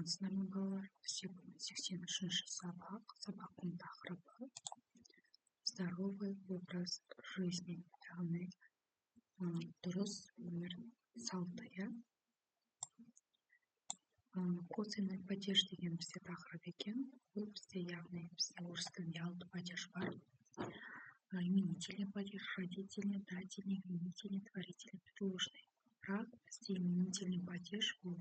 саламатсыздарбы балалар. Сегодня 83-ші сабақтың тақырыбы здоровый образ жизни, яғни дұрыс өмір салты. Косвенный падеж деген бізде тақырып екен. Бұл бізде яғни бізде орыс тілінде 6 падеж бар. Именительный падеж, родительный, дательный, винительный, творительный, предложный. Бірақ бізде именительный падеж бұл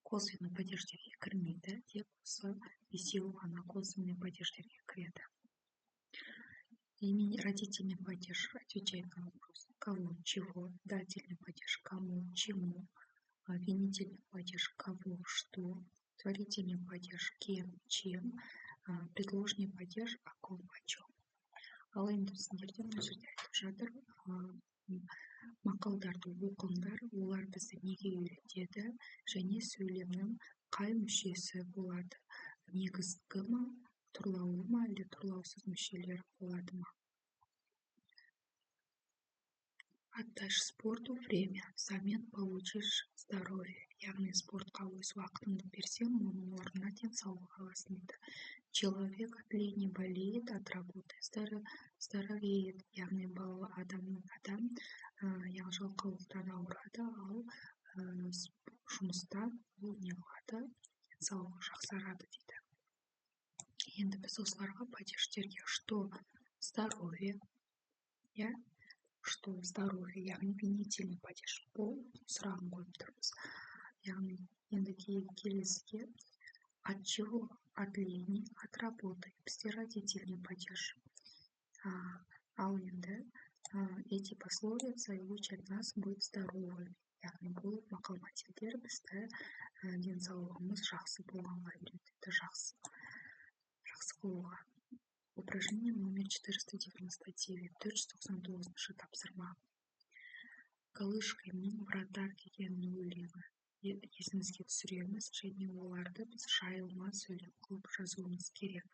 косвенный падеждерге кірмейді, тек осы бесеуі ғана косвенный падеждерге кіреді. Родительный падеж отвечает на вопрос кого, чего, дательный падеж кому, чему, винительный падеж кого, что, творительный падеж кем, чем, предложный падеж о ком, о чем. Ал енді сіздерде мына жерде айтып жатыр, мақалдарды оқыңдар, олар бізді неге үйретеді және сөйлемнің қай мүшесі болады? Негізгі ма, тұрлаулы ма, әлде тұрлаусыз мүшелері болады ма? Отдашь спорту время, взамен получишь здоровье. Яғни спортқа өз уақытыңды берсең, оның орнына денсаулық аласың дейді. Человек от лени болеет, от работы здоровеет. Яғни адам жалқаулықтан ауырады, ал жұмыстан ол не қылады, денсаулығы жақсарады дейді. Енді біз осыларға падеждерге что здоровье, что здоровье, яғни винительный падеж, бұл сұрағын қойып тұрмыз. Яғни енді келесіге от чего, от лени, от работы, бізде родительный падеж. Ал енді эти пословицы учат нас быть здоровыми. Яғни бұл мақал-мәтелдер бізді денсаулығымыз жақсы болғанға үйретеді, жақсы қылуға. Упражнение номер 499, 499-шы тапсырма. Галышкой мен вратар дегеннің өлеңі есіңізге түсіреміз, және оларды біз жайылма сөйлем қылып жазуымыз керек.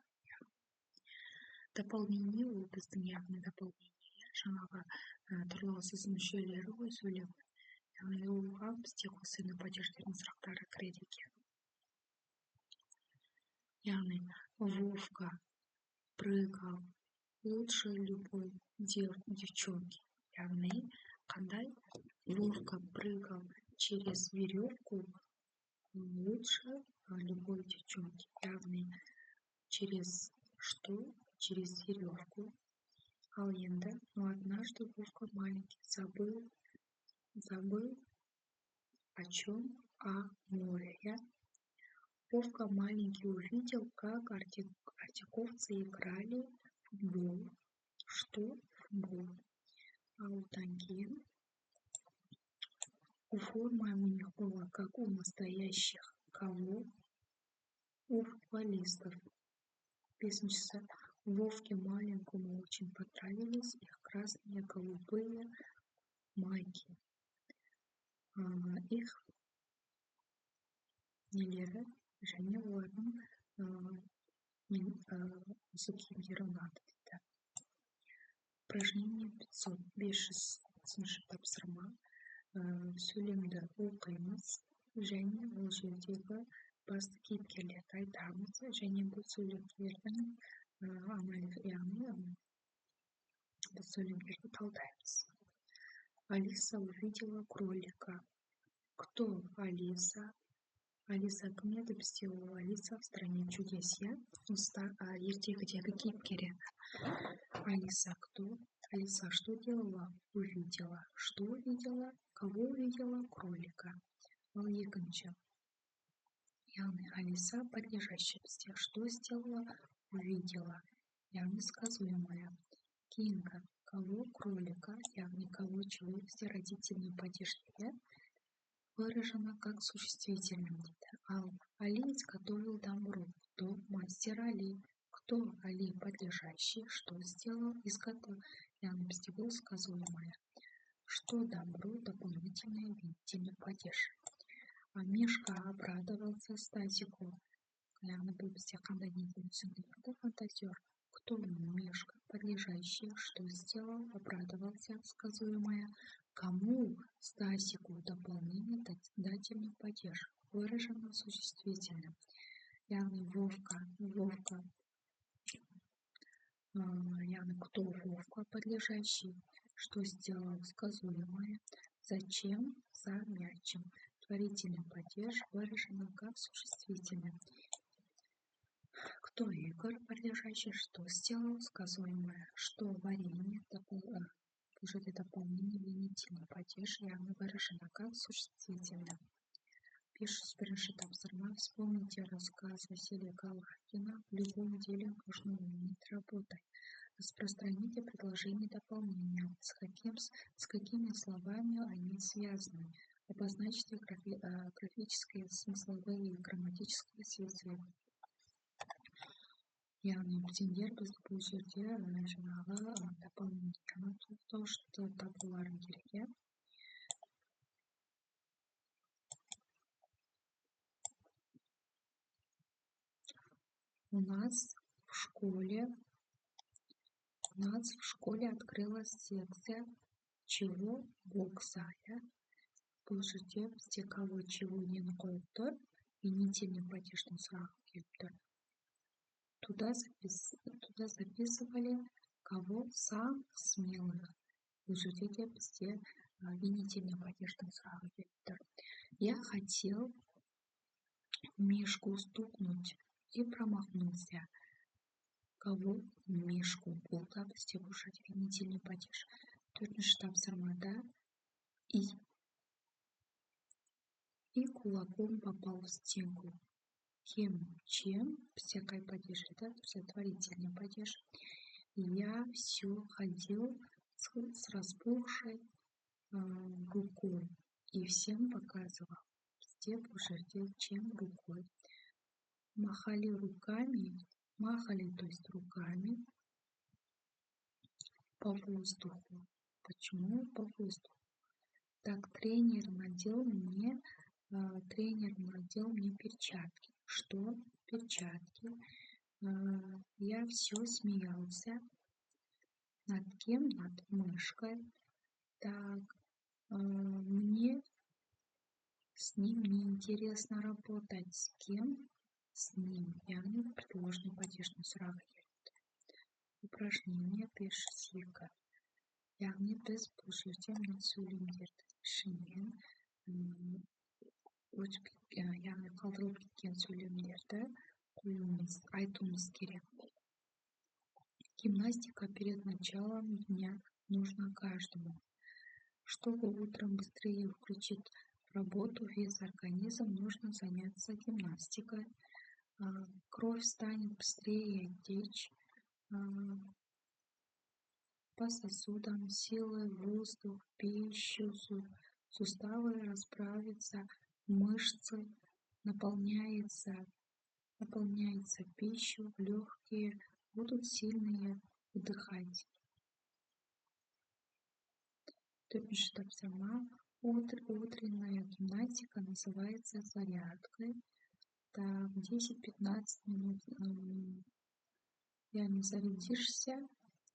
Дополнение ол біздің яғни дополнение, жаңағы тұрлаусыз мүшелері ғой сөйлем. Яғни оған бізде косвенный падеждердің сұрақтары кіреді екен. Яғни Вовка прыгал лучше любой девчонки. Яғни қандай? Вовка прыгал через веревку лучше любой девчонки. Яғни через что? Через веревку. Ал енді, но однажды Вовка маленький забыл о чем? О море. Вовка маленький увидел, как артиковцы играли в футбол. Что? Футбол. А у Таньки форма у них была, как у настоящих кого? У футболистов. Песенница. Вовке маленькому очень понравились их красные голубые майки. Их нелері және олардың осы киімдері ұнады дейді. Упражнение 500, 500-шы тапсырма. Сөйлемді оқимыз және ол жердегі басты кейіпкерлерді айтамыз және бұл сөйлемдердің бұл сөйлемдерді талдаймыз. Алиса увидела кролика. Кто Алиса? Алиса кім еді? Бізде ол Алиса в стране чудес. Ертегідегі кейіпкері. Алиса кто? Алиса что делала? Увидела. Что увидела? Кого увидела? Кролика. Ал екінші. Яғни Алиса подлежащая бізде. Что сделала? Увидела. Яғни сказуемая. Кейінгі. Кого? Кролика. Яғни кого? Чего? Бізде родительный падеж. Выражено как существительным. Ал Али изготовил домру. Кто? Мастер Али. Кто? Али подлежащий. Что сделал? Изготовил. Яғни бізде бұл сказуемая. Что домру? Дополнительный винительный падеж. Мишка обрадовался Стасику. Яғни бұл бізде қандай неден түсіндіреді? Фантазер. Кто? Мишка подлежащий. Что сделал? Обрадовался. Сказуемая. Кому? Стасику. Дополнение дательный падеж. выражено существительным. Явный Вовка, явный кто Вовка, подлежащий, что сделал сказуемое, зачем, за мячем. Творительный падеж выражено как существительное. Кто Игорь, подлежащий, что сделал сказуемое, что варенье, служит дополнение винительный падеж, явно выражено как существительное. Пишет Сприншит Абсарма, вспомните рассказ Василия Галахина: в любом деле нужно уметь работать. Распространите предложения дополнения, с какими словами они связаны. Обозначьте графические, смысловые и грамматические связи. Яғни біздер бұл жерде жаңағы дополнительно то, что табуларың керек, иә. У нас в школе открылась секция чего бокса, иә. Бұл жерде бізде кого чего нені қойып тұр, винительный падеждің сұрағы келіп тұр. Туда записывали кого самых смелых. Бұл жерде де бізде винительный падеждің сұрағы келіп тұр. Я хотел Мишку стукнуть и промахнулся. Кого Мишку? Бұл да бізде бұл жерде винительный падеж. Төртінші тапсырмада и кулаком попал в стенку. Кем, чем, всякой падеж, это творительный падеж. Я все ходил с распухшей рукой и всем показывал. Везде по жерде, чем рукой. Махали руками, то есть руками по воздуху. Почему по воздуху? Так, тренер надел мне перчатки. Что? Перчатки. Я все смеялся. Над кем? Над мышкой. Так, мне с ним неинтересно работать. С кем? С ним. Яғни предложный падежный сұрақ келді. Упражнение пишсек. Яғни біз бұл жерде мына сөйлемдердің ішінен яғни қалдырылып кеткен сөйлемдерді айтуымыз керек. Гимнастика перед началом дня нужна каждому. Чтобы утром быстрее включить в работу весь организм, нужно заняться гимнастикой. Кровь станет быстрее течь по сосудам, силой воздух, пищу, суставы расправятся, мышцы, наполняется пищу, легкие будут сильные вдыхать. Төртінші тапсырма. Утренняя гимнастика называется зарядкой. Так, 10-15 минут не зарядишься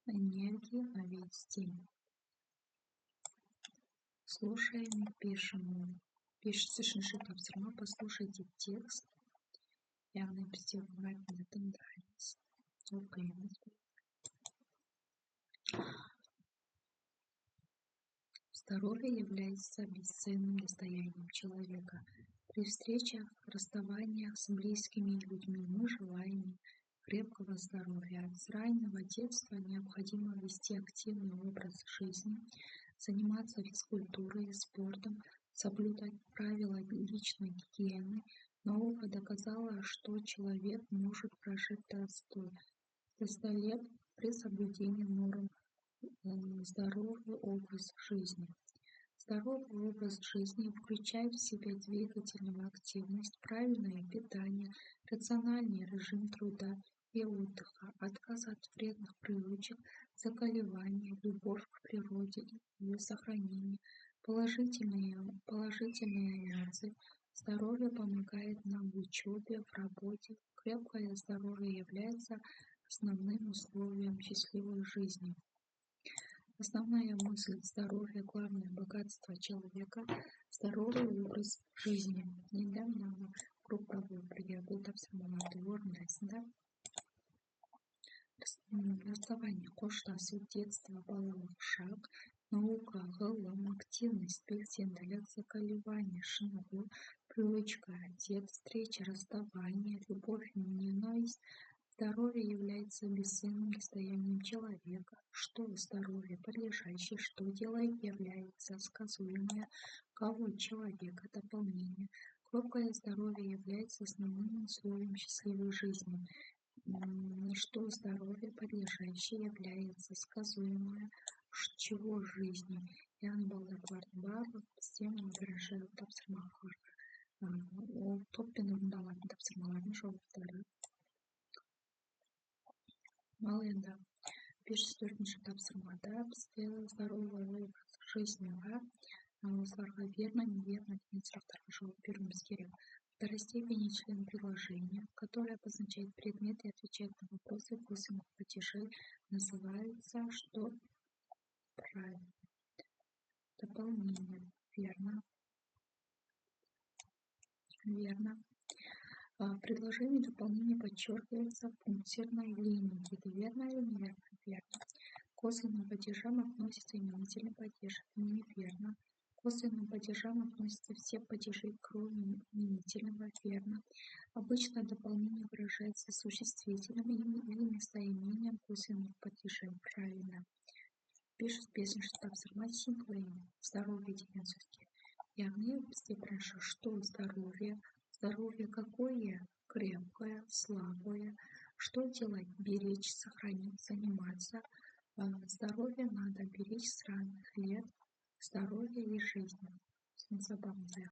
энергией на весь день. Слушаем и пишем. Пишется шиншит тапсырма, послушайте текст. Яғни бізде внимательно тыңдаймыз. Оқимыз. Здоровье является бесценным достоянием человека. При встречах, расставаниях с близкими людьми мы желаем крепкого здоровья. С раннего детства необходимо вести активный образ жизни, заниматься физкультурой и спортом, соблюдать правила личной гигиены. Наука доказала, что человек может прожить до 100 лет при соблюдении норм. Здоровый образ жизни. Здоровый образ жизни включает в себя двигательную активность, правильное питание, рациональный режим труда и отдыха, отказ от вредных привычек, закаливание, любовь к природе и ее сохранение, положительные эмоции. Здоровье помогает нам в учебе, в работе. Крепкое здоровье является основным условием счастливой жизни. Основная мысль здоровья, главное богатство человека, здоровый образ жизни. Недавно групповую приятель тапсырмаларды орындайсыңдар. Расставание коштасу, детство, балалық шақ, наука, ғылым, активность, белсенділік, закаливание, шынығу, привычка, отец, встреча, расставание, любовь, ненависть. Здоровье является бесценным достоянием человека. Что здоровье подлежащее, что делает, является сказуемое, кого человека, дополнение. Крепкое здоровье является основным условием счастливой жизни. Что здоровье подлежащее является сказуемое, чего жизни. Yani балдарлардың барлық бізден бірінші тапсырмалар ол топпен орындалатын тапсырмалардың жауаптары. Ал енді 504-ші тапсырмада бізде здоровый образ жизниға осыларға верно, неверно деген сұрақтарға жауап беруіміз керек. Второстепенный член предложения, который обозначает предмет и отвечает на вопросы косвенных падежей, называется что? Правильно. Дополнение. Верно. Верно. В предложении дополнение подчеркивается пунктирной линией. Это верно или неверно? Верно. К косвенным падежам относится именительный падеж. Это неверно. К косвенным падежам относятся все падежи, кроме именительного. Верно. Обычно дополнение выражается существительным или местоимением косвенных падежей. Правильно. Пишет песню, что тапсырма синклейн. Здоровье деген сөзге. Яғни бізде бірінші что здоровье. Здоровье какое? Крепкое, слабое. Что делать? Беречь, сохранить, заниматься. Здоровье надо беречь с ранних лет. Здоровье и жизнь. Забавно.